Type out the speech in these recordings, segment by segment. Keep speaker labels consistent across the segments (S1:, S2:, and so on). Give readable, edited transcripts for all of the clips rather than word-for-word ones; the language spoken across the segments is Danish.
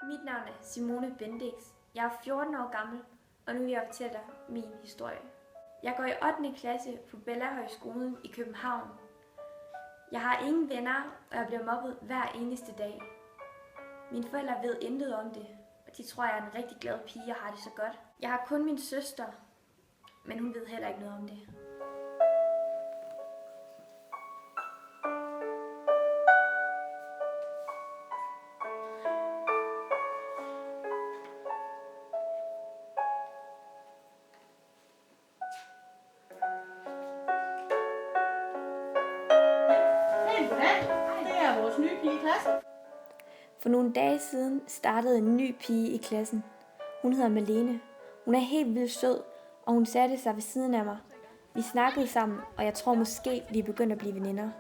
S1: Mit navn er Simone Bendix. Jeg er 14 år gammel, og nu vil jeg fortælle dig min historie. Jeg går i 8. klasse på Bellahøjskolen i København. Jeg har ingen venner, og jeg bliver mobbet hver eneste dag. Mine forældre ved intet om det, og de tror, jeg er en rigtig glad pige og har det så godt. Jeg har kun min søster, men hun ved heller ikke noget om det.
S2: Det er vores nye pige i klassen.
S1: For nogle dage siden startede en ny pige i klassen. Hun hedder Malene. Hun er helt vildt sød, og hun satte sig ved siden af mig. Vi snakkede sammen, og jeg tror måske, vi er begyndt at blive veninder.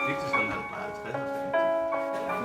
S3: Vigtigst er, at man bare 50.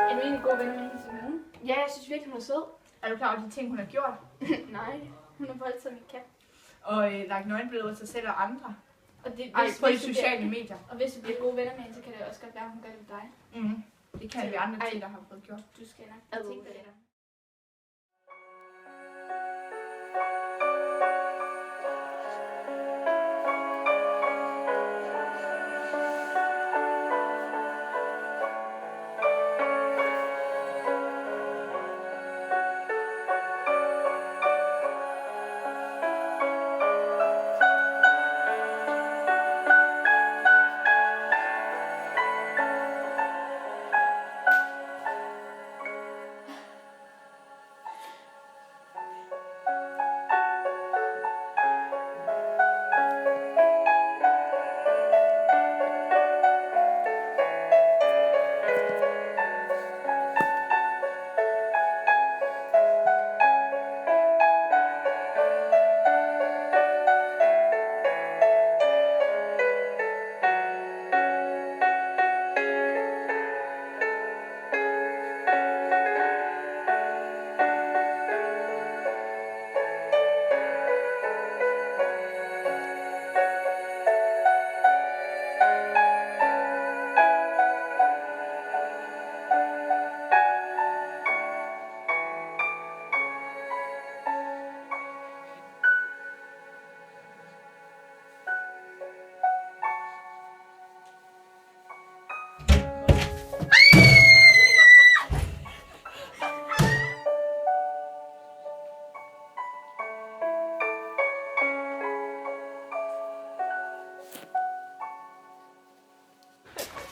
S4: Er du egentlig gode venner med hende, Simone?
S5: Ja, jeg synes virkelig, hun er sød.
S4: Er du klar over de ting, hun har gjort?
S5: Nej, hun har voldtaget min kat.
S4: Og lagt nøgenbilleder af sig selv og andre?
S5: Og det,
S4: Ej, på de
S5: du
S4: sociale
S5: bliver,
S4: medier.
S5: og hvis du bliver gode venner med hende, så kan det også godt være, at hun gør det med dig.
S4: Det kan vi andre til, der har fået gjort.
S5: Du skal nok tænke dig lidt om.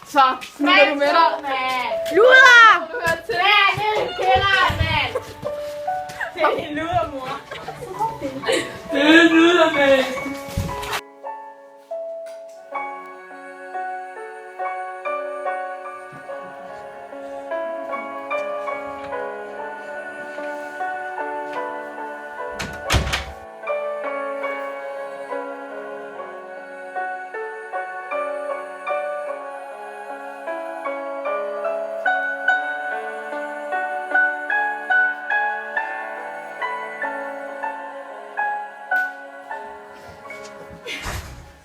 S2: Så smider du med dig.
S5: Luder!
S2: Du hører til.
S5: Ned i kælderen, mand!
S4: Det er din ludermor.
S2: Det lyder med.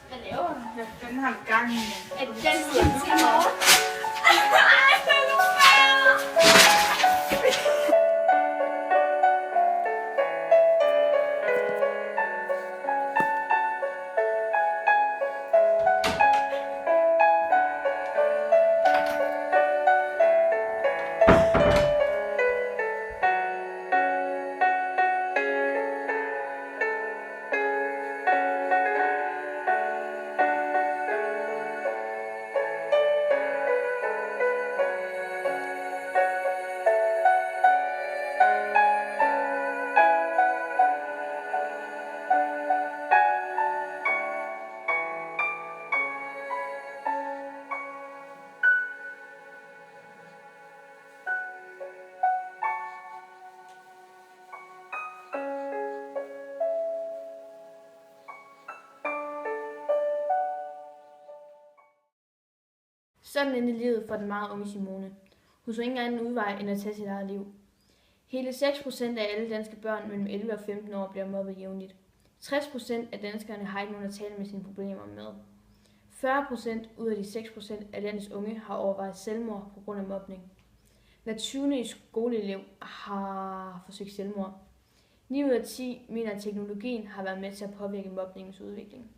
S5: Hvad laver du?
S4: Hvad fanden har du gang i?
S5: Er det den tid til i morgen?
S6: Sådan endte livet for den meget unge Simone. Hun så ingen anden udvej end at tage sit eget liv. Hele 6% af alle danske børn mellem 11 og 15 år bliver mobbet jævnligt. 60% af danskerne har ikke nogen at tale med sine problemer med. 40% ud af de 6% af landets unge har overvejet selvmord på grund af mobning. Hver 20. skoleelev har forsøgt selvmord. 9 ud af 10 mener, at teknologien har været med til at påvirke mobningens udvikling.